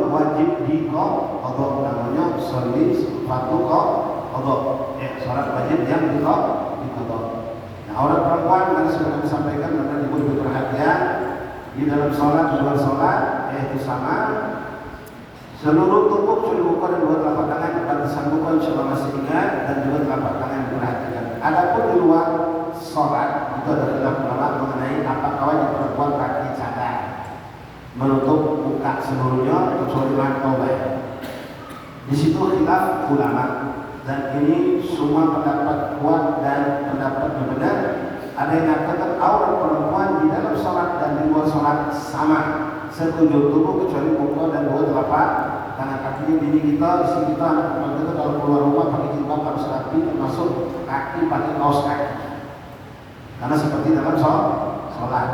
wajib diqadha, namanya sholli fatu qadha, sholat wajib yang diqadha. Nah, aurat perempuan tadi sudah disampaikan, karena ibu perhatian di dalam sholat, di luar sholat, yaitu sama. Seluruh tubuh kecuali muka dan dua telapak tangan dapat disambungkan selama masih ingat, dan juga telapak tangan diperhatikan. Adapun di luar sholat itu ada khilaf ulama mengenai apakah wajib perempuan pakai cadar menutup muka seluruhnya kecuali mantoba. Di situ khilaf ulama, dan ini semua pendapat kuat dan pendapat yang benar. Ada yang mengatakan aurat perempuan di dalam sholat dan di luar sholat sama, sekujur tubuh kecuali muka dan dua telapak tangan. Kakinya bini kita, istri kita, anak kita kalau keluar rumah pakai jilbab harus rapi, termasuk kaki pakai kaos kaki, karena seperti dalam sholat.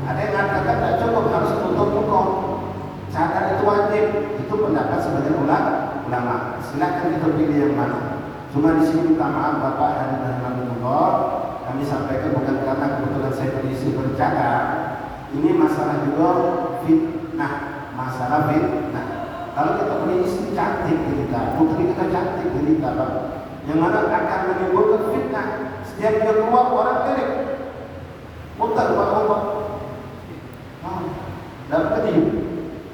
Ada yang mengatakan tidak cukup, harus tutup muka, cadar itu wajib. Itu pendapat sebagian ulama. Silakan kita pilih yang mana. Cuma di sini minta maaf Bapak dan Alhamdulillah, kami sampaikan bukan karena kebetulan saya berisi bercadar. Ini masalah juga fitnah, masalah fitnah. Kalau kita punya istri cantik kita, putri kita cantik kita, yang mana akan menimbulkan fitnah. Setiap dia keluar orang lirik, muter rumah. Dapat ketiga.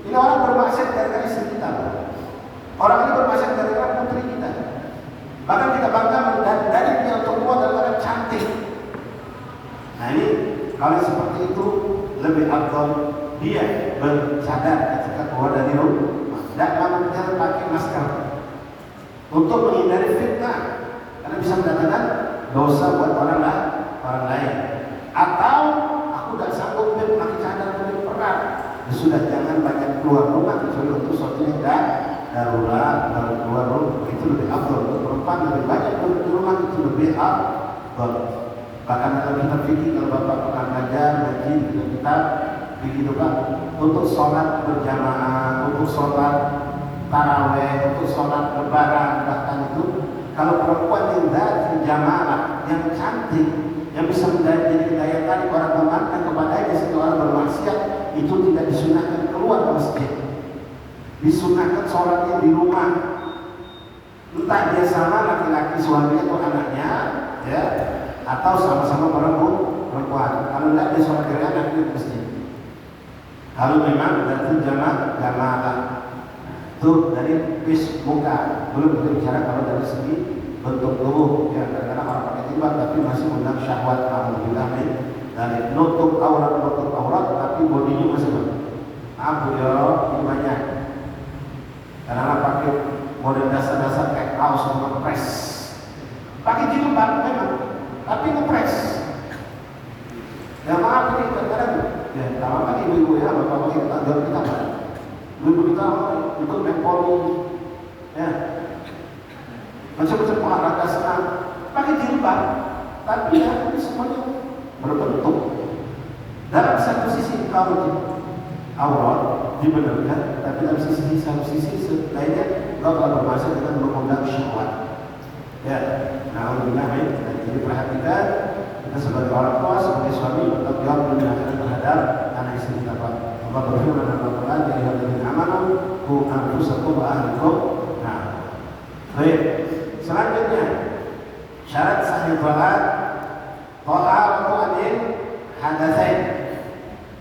Ini orang bermaksud gara-gara istri kita. Orang ini bermaksud gara-gara putri kita. Bahkan kita bangga dari dia untuk keluar dalam keadaan cantik. Nah ini kalau seperti itu lebih afdal dia bercadar ketika keluar dari rumah. Tidak jangan pakai masker untuk menghindari fitnah, karena bisa mendatangkan dosa buat orang lain. Atau aku tidak sanggup pakai cadar untuk perang, ya sudah, jangan banyak keluar rumah kecuali untuk sesuatu yang darurat. Baru keluar rumah itu lebih afdal. Untuk perempuan lebih banyak keluar di rumah itu lebih afdal. Bahkan dalam kitab fikih, kalau Bapak pernah belajar ngaji di kitab fikih itu Pak, untuk sholat berjamaah, untuk sholat taraweh, untuk sholat lebaran, bahkan itu kalau perempuan yang dari jamaah yang cantik, yang bisa menjadi daya tarik orang memandang kepadanya sehingga orang bermaksiat, itu tidak disunahkan keluar ke masjid. Disunahkan sholatnya di rumah. Entah dia sama laki-laki suaminya atau anaknya, ya, atau sama-sama perempuan. Kalau tidak dia sholat dari anaknya di masjid. Kalau memang berarti jamaah. Itu dari pis muka. Belum kita bicara kalau dari segi bentuk tubuh, ya, karena orang pakai jilbab tapi masih mengundang syahwat. Alhamdulillah dari nutup aurat tapi bodinya masih abu ya, ini banyak. Karena pakai model dasar-dasar kayak kaos ngepres. Pakai jilbab memang, tapi ngepres. Ya maaf ini kadang-kadang, ya lama lagi ibu-ibu ya, bapak-bapak kita jawab kita kan. Ibu kita ikut mempoli, ya, macam-macam olahraga senang, pakai jilbab, tapi ya ini semuanya berbentuk. Dalam satu sisi kalau aurat dibenarkan, tapi dalam satu sisi lainnya kalau bermaksud dengan mengundang syahwat. Ya, nah alhamdulillah baik. Jadi perhatikan, kita sebagai orang tua, sebagai suami bertanggung jawab menjaga terhadap anak istri kita. Allah berfirman dalam Al-Quran, ya ayyuhalladzina amanu qu anfusakum wa ahlikum. Nah, baik. Selanjutnya, syarat sahih salat taharatu anil hadatsain.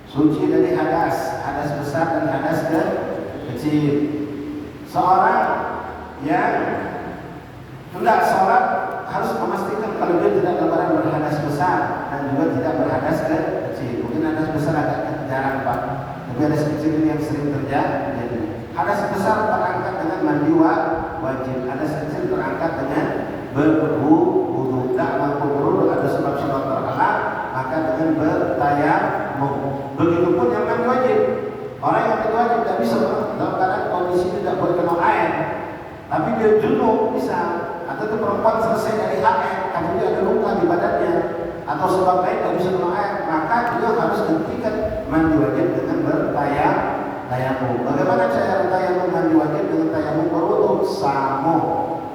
Suci dari hadas besar dan hadas kecil. Seorang yang hendak sholat harus memastikan kalau dia tidak dalam berhadas besar dan juga tidak berhadas kecil. Mungkin hadas besar agak jarang Pak, tapi hadas kecil ini yang sering terjadi. Hadas besar terangkat dengan mandi wajib, hadas kecil terangkat dengan berwudu. Tak mampu berwudu ada sebab-sebab terhalang, maka dengan bertayamum. Begitupun yang mandi wajib. Orang yang mandi wajib tidak bisa dalam keadaan kondisi tidak boleh kena air, tapi dia junub bisa. Atau itu perempuan selesai dari haid, tapi dia ada luka di badannya atau sebab lain tidak bisa kena air, maka dia harus hentikan mandi wajib dengan bertayamum. Bagaimana cara bertayamum mandi wajib dengan tayamum berwudu? Sama,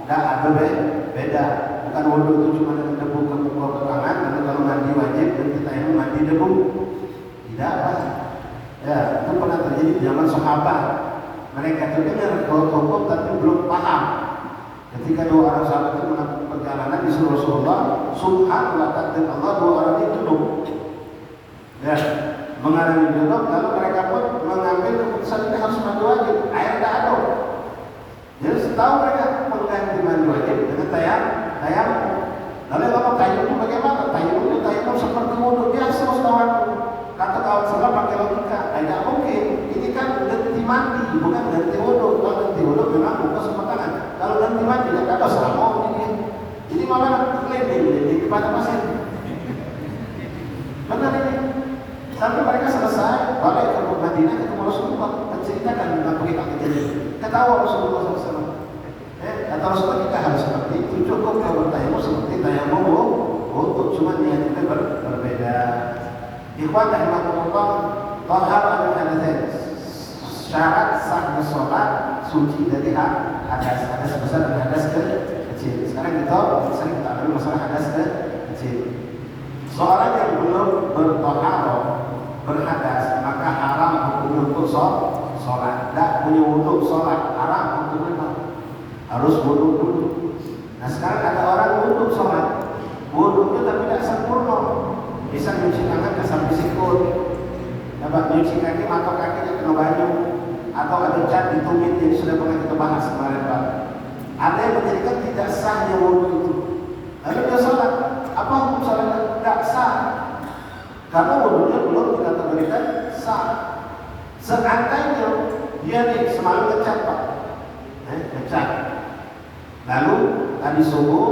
tidak ada beda. Bukan wudu itu cuma dengan debu ke muka ke tangan, karena kalau mandi wajib dan kita yang mandi debu tidak apa. Ya, itu pernah terjadi di zaman sahabat. Mereka itu dengar hukum tapi belum paham. Ketika dua orang sahabat itu melakukan perjalanan di Rasulullah, subhanallah takdir Allah, dua orang itu duduk. Ya, mengalami duduk, lalu mereka pun mengambil keputusan ini harus mandi wajib. Air tidak ada. Jadi setahu mereka mengganti mandi wajib dengan tayamum. Lalu kalau tayamum bagaimana? Tayamum seperti wudhu biasa, kawan. Kata kawan saya pakai logika, tidak mungkin. Ini kan ganti mandi, bukan ganti wudhu. Kalau ganti wudhu memang bukan semua tangan. Kalau ganti mandi tidak ada selama ini. Jadi malah keliling kepada pasien. Benar ini. Sampai mereka selesai, balik ke Madinah ketemu Rasulullah, menceritakan tentang berita kejadian. Ketawa Rasulullah SAW. Kata Rasulullah kita harus seperti itu. Cukup kalau bertayamum seperti tayamum wudhu, cuma niatnya berbeda. Ikhwan rahimakumullah, taharah dan hadatsain. Syarat sahnya sholat suci dari hadas besar dan hadas kecil. Sekarang kita sering kita ambil masalah hadas kecil. Seorang yang belum bertaharah, berhadas, maka haram hukumnya untuk sholat. Tidak punya wudhu sholat, haram hukumnya. Harus wudhu dulu. Nah sekarang ada orang wudhu sholat, wudhunya tapi tidak sempurna. Bisa nyuci tangan sampai sikut, dapat nyuci kaki, matok kakinya kena baju, atau ada cat di tumit yang sudah pernah kita bahas kemarin Pak. Ada yang menjadikan tidak sahnya wudhu itu. Lalu dia sholat, apa hukum sholatnya? Tidak sah, karena wudhunya belum dikategorikan sah. Seandainya dia nih semalam ngecat Pak, ngecat. Lalu tadi subuh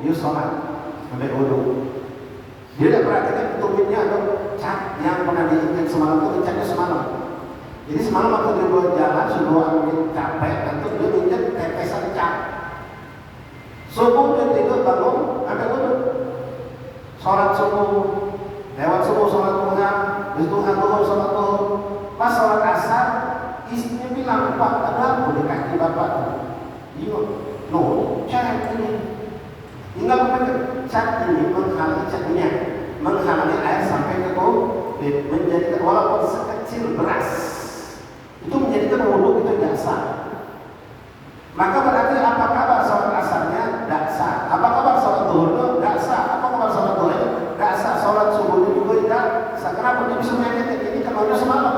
dia sholat sampai wudhu. Dia tidak perhatikan tumitnya ada cat yang pernah diinjak semalam itu dicatnya semalam. Jadi semalam waktu dia buat jalan subuh angin capek, nanti dia injak tetesan cat. Subuh dia tidur bangun ambil wudhu, sholat subuh, lewat subuh sholat duha, duha sholat duhur. Pas sholat asar, istrinya bilang, Pak ada apa di kaki bapak? Iya, no, cat ini. Tinggal cat ini menghalangi air sampai ke kulit, menjadikan walaupun sekecil beras itu menjadikan wudhu itu tidak sah. Maka berarti apa kabar sholat asarnya? Tidak sah. Apa kabar sholat duhurnya? Tidak sah. Apa kabar sholat duhurnya? Tidak sah. Sholat subuhnya juga tidak sah. Kenapa dia bisa menyakiti ini? Kenanya semalam,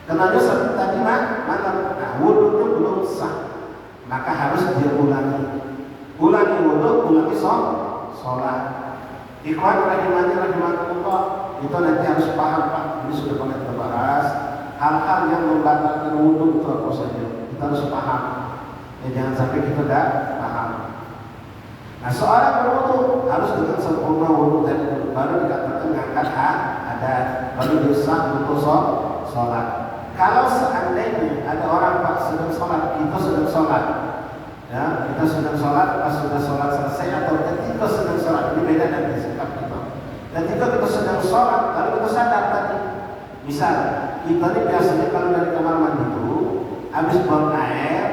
kenanya tadi malam. Nah wudhunya belum sah, maka harus dia ulangi wudhu, ulangi sholat. Ikhwan rahimakumullah, itu nanti harus paham Pak. Ini sudah pernah kita bahas. Hal-hal yang membatalkan wudhu itu apa saja, kita harus paham. Jangan sampai kita tidak paham. Nah seorang berwudhu harus dengan sempurna wudhu dan baru dikatakan mengangkat hadas, baru dia sah untuk sholat. Kalau seandainya ada orang Pak sedang sholat, kita sedang sholat. Ya, kita sedang sholat, pas sudah sholat selesai atau ketika sedang sholat, ini beda dari sikap kita. Ketika kita sedang sholat, lalu kita sadar tadi, misal kita ini biasanya kalau dari kamar mandi itu, habis buang air,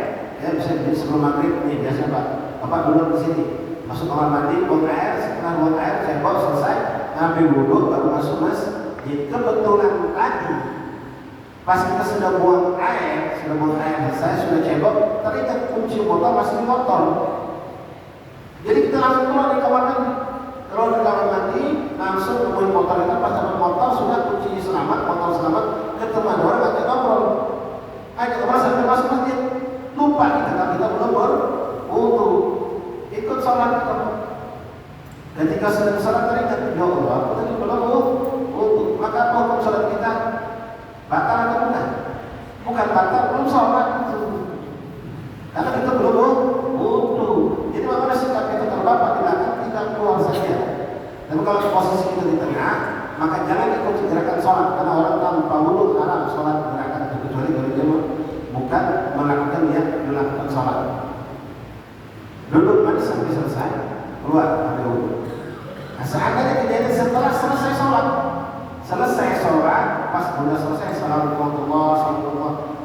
ya bisa jadi sebelum maghrib ini biasa Bapak duduk di sini, masuk kamar mandi, buang air, setelah buang air, saya bawa selesai, ngambil wudhu, baru masuk masjid. Kebetulan tadi pas kita sudah buang air saya sudah cebok, teringat kunci motor masih di motor. Jadi kita langsung keluar di kamar mandi. Keluar di kamar mandi, langsung nemuin motor itu, pas sampai motor sudah kunci selamat, motor selamat, ketemu ada orang ngajak ngobrol. Ayo ngobrol sampai masuk masjid. Lupa kita belum berwudu. Ikut sholat kita. Ketika sedang sholat teringat, ya Allah, aku tadi belum wudu. Maka apa hukum sholat kita? Batal atau bukan? Bukan batal, belum sholat itu. Karena kita belum wudu. Jadi bagaimana sikap kita? Kalau Bapak di belakang, kita keluar saja. Tapi kalau posisi kita di tengah, maka jangan ikut gerakan sholat. Karena orang tanpa wudu haram sholat gerakan itu, kecuali kalau dia bukan melakukan melakukan sholat. Duduk mandi sampai selesai, keluar ambil wudu. Nah seandainya kejadian setelah selesai sholat, pas sudah selesai assalamualaikum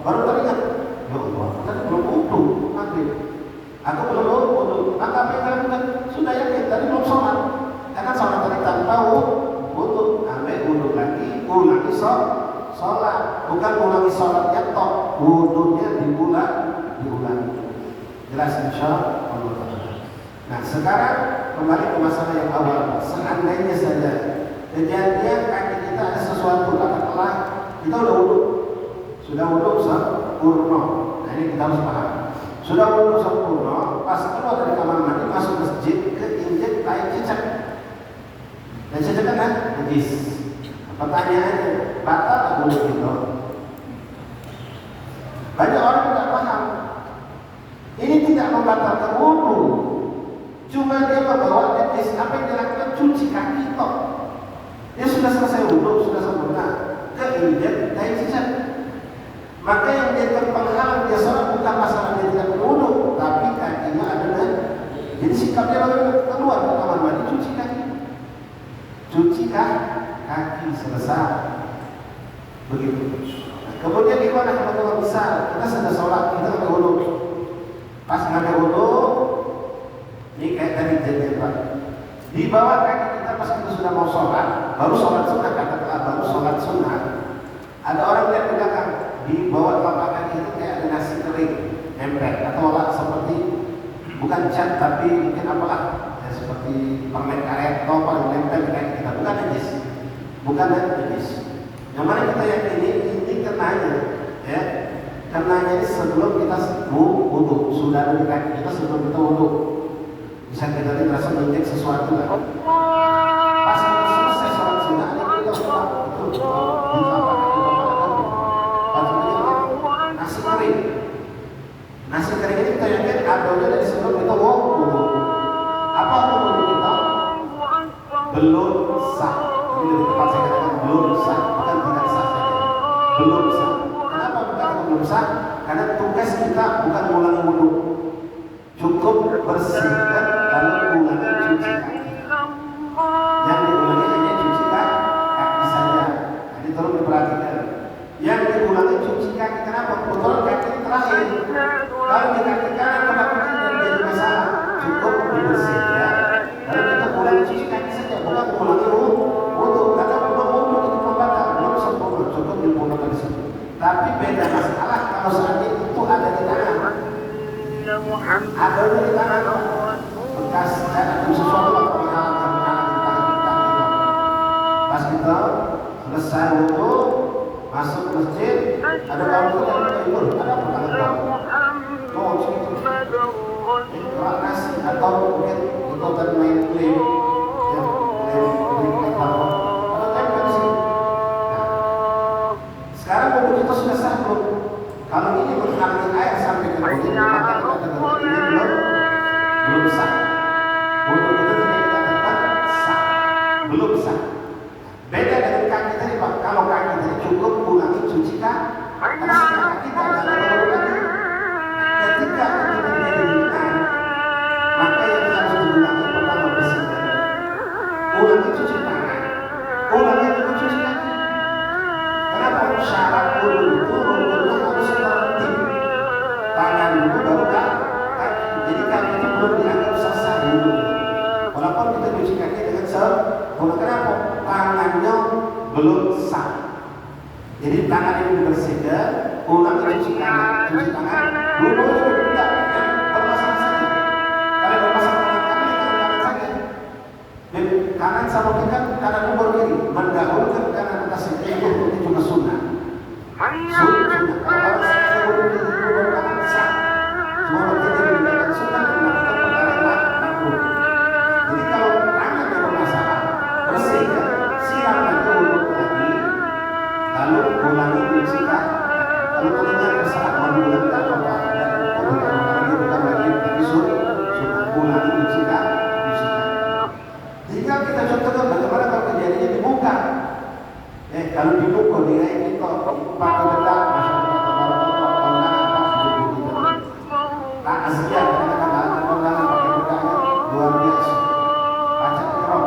baru teringat, ya Allah, tadi belum wudu maghrib, aku belum wudu, maka apa yang kalian sudah yakin tadi belum sholat, karena sholat tadi tanpa wudu, ambil wudu lagi, ulangi sholat. sholat, bukan mengulangi sholatnya tok, wudunya diulang. Jelas insya Allah. Nah sekarang kembali ke masalah yang awal. Seandainya saja kejadian kaki kita ada sesuatu, katakanlah kita sudah wudhu sempurna. Nah ini kita harus paham. Sudah wudhu sempurna, pas keluar dari kamar mandi masuk masjid, keinjek tai cicak. Dan cicak kan najis. Pertanyaannya, batal tak boleh gitu? Banyak orang tidak paham. Ini tidak membatalkan wudhu, cuma dia membawa najis. Apa yang dilakukan? Cuci kaki toh. Dia sudah selesai wudhu, sudah sempurna, keinjek tai cicak. Maka yang menjadi penghalang dia sholat bukan masalah dia tidak berwudu, tapi kakinya adalah. Jadi sikapnya bagaimana? Keluar ke kamar mandi, cuci kaki. Cuci kaki selesai. Begitu. Nah, kemudian gimana kalau bisa kita sudah sholat, kita nggak berwudu. Pas nggak berwudu, ini kayak tadi jadi Pak. Di bawah kaki kita pas kita sudah mau sholat, baru sholat sunnah katakanlah, baru sholat sunnah. Ada orang lihat di belakang. Di bawah telapak kaki itu kayak ada nasi kering nempel atau lah seperti bukan cat tapi mungkin apalah ya, seperti permen karet atau apa yang nempel di kaki kita, bukan najis. Yang mana kita yakini ini kenanya ya, kenanya ini sebelum kita wudu, sudah ada di kaki kita sebelum kita wudu. Bisa kita tidak rasa menginjek sesuatu lah. Pas kita selesai sholat sunnah ini kita sudah nasi kering ini kita yakin adonnya dari sebelum kita wudu. Apa wudu kita? Belum sah. Jadi lebih tepat saya katakan belum sah, bukan tidak sah saja. Belum sah. Kenapa bukan belum sah? Karena tugas kita bukan mengulangi wudu. Cukup bersihkan lalu ulangi cuci kaki. Yang diulangi hanya cuci kaki saja. Jadi tolong diperhatikan. Yang diulangi cuci kaki, kenapa? Kebetulan kaki ini terakhir. Kalau di kaki kanan pada kaki dan jadi masalah, cukup dibersihkan. Ya. Kalau kita ulangi cuci kaki saja, bukan ulangi wudu. Karena belum wudu itu pembatal, belum sempurna, cukup dimpurnakan di situ. Tapi beda masalah kalau seandainya itu ada di tangan. Ada di tangan, bekas atau sesuatu yang menghalang di tangan kita. Pas kita selesai wudu, masuk masjid, ada kawan yang tidur, ada pertanyaan oh segitu kerak nasi atau mungkin itu tadi main lem ada tempel di sini. Nah, sekarang wudu kita sudah sah belum? Kalau ini menghalangi air sampai ke kulit, maka kita katakan ini belum sah. Wudu kita tidak kita katakan sah, belum sah. Beda dengan kaki tadi Pak, kalau kaki tadi cukup ulangi cuci kaki, karena sekarang kita adalah baru lagi. Ketika itu terjadi di tangan, maka yang harus diulangi pertama bersihkan, ulangi cuci tangan, ulangi juga cuci kaki. Kenapa? Syarat wudu itu rukunnya harus tertib. Tangan dulu baru kaki. Jadi kaki itu belum dianggap sah wudu. Walaupun kita cuci kaki dengan sempurna, kenapa? Tangannya belum sah. Jadi tangan ini dibersihkan, ulangi cuci tangan, wudu itu tidak bermasalah saja. Kalau bermasalah dengan kanan saja. Dan kanan sama kita kanan umur kiri, mendahulukan kanan atas itu juga sunnah. Sunnah. Kalau saya wudu itu kanan sah, semua tidak meninggalkan sunnah dan melakukan perkara yang makruh. Jadi kalau tangan yang bermasalah, bersihkan, siapkan wudu lagi, lalu ulangi cuci kaki. Kalau kalian bersalah mengulangi tak apa dan kalau bukan wajib tapi sunnah ulangi cuci kaki. Jika kita contohkan bagaimana kalau kejadiannya dibuka, kalau dibuka dia ini kok pakai bedak, masyarakat kondangan pas hidup kita. Tak aslian katakan kondangan pakai bedaknya luar biasa. Pacak kerok.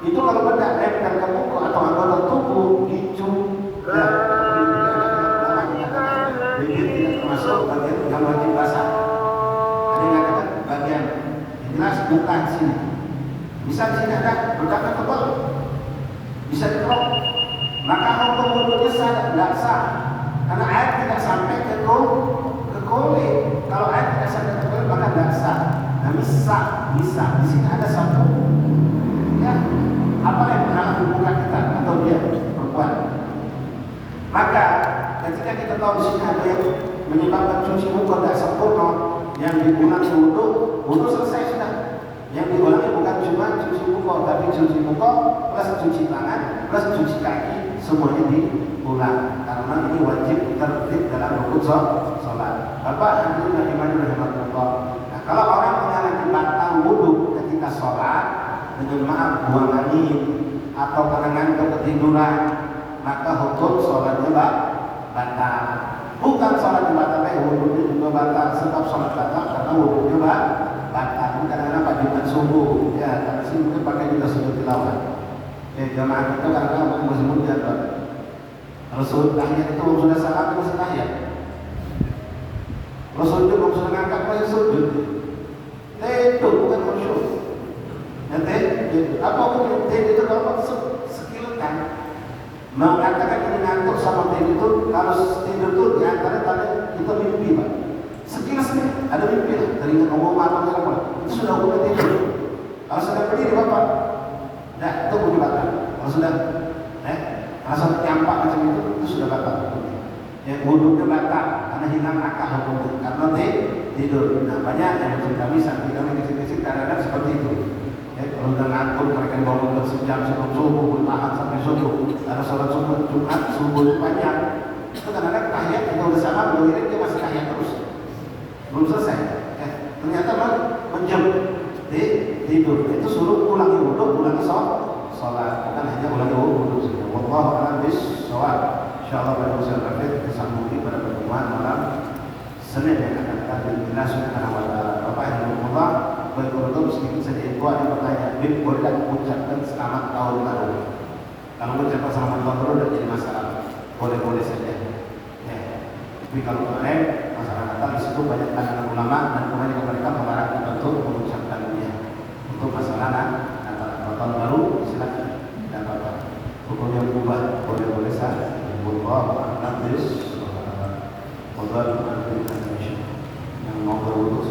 Itu kalau bedak nempel ke buku atau anggota tubuh dicubur. Bibir tidak termasuk bagian yang wajib basah. Ada yang katakan bagian jelas bukan sini. Bisa di sini ada bedaknya tebal, bisa dikerok. maka hukum wudunya sah dan tidak sah karena air tidak sampai ke kulit. Kalau air tidak sampai ke kulit maka tidak sah. Nah, bisa. Di sini ada satu ya, apa yang menghalangi muka kita atau dia perempuan. Maka ketika kita tahu di sini ada yang menyebabkan cuci muka tidak sempurna, yang diulangi wudu selesai sudah. Yang diulangi bukan cuma cuci muka, tapi cuci muka plus cuci tangan plus cuci kaki, semuanya diulang karena ini wajib tertib dalam rukun sholat. Bapak alhamdulillah iman rahmatullah. Nah, kalau orang mengalami batal wudu ketika sholat dengan maaf buang angin atau karangan ketiduran, maka hukum sholatnya batal. Bukan sholatnya batal, wudunya juga batal. Sebab sholat batal karena wudunya batal. Kadang-kadang Pak Jumat subuh, ya karena sini mungkin pakai juga sujud tilawah. Jamaah kita kadang-kadang masih muda, Pak. Kalau sujud tahiyat itu sudah salat masih tahiyat. Kalau sujud sudah ngangkat masih sujud. Itu bukan khusyuk. Apa hukum itu kalau sekiletan mengatakan ini ngantuk sama tidur itu, kalau tidur itu diantara tadi kita mimpi, Pak. Sekilas nih ada mimpi lah, teringat ngomong atau apa, itu sudah hukum tidur. Kalau sudah berdiri Bapak, nah itu boleh batal. Kalau sudah langsung nyampak macam itu sudah batal. Ya, wudunya batal karena hilang akal hukumnya karena tidur. Nah banyak yang macam kami sampai kami kecil-kecil kadang-kadang seperti itu. Kalau udah ngantuk mereka bangun sejam sebelum subuh, bertahan sampai subuh. Ada sholat Jumat subuh itu panjang. Itu kadang-kadang tahiyat kita udah sama, berdiri dia masih tahiyat terus. Belum selesai. Ternyata menjam tidur. Itu suruh ulangi wudu, sholat. Bukan hanya ulangi wudu saja. Wallahu a'lam bishawab. Insyaallah pada usaha kita sambung pada pertemuan malam Senin yang akan datang dengan Subhanahu wa taala. Bapak yang berhormat, berkurang sedikit saja itu ada pertanyaan. Boleh tak mengucapkan selamat tahun baru? Kalau mengucapkan selamat tahun baru tidak jadi masalah. Boleh-boleh saja. Ya. Tapi kalau kemarin masyarakat di situ banyak pandangan ulama dan kemudian mereka melarang kita untuk mengucapkannya untuk masalah antara tahun baru silakan dan apa hukumnya berubah boleh-boleh saja. Allah a'lam bishawab. Yang mau berwudu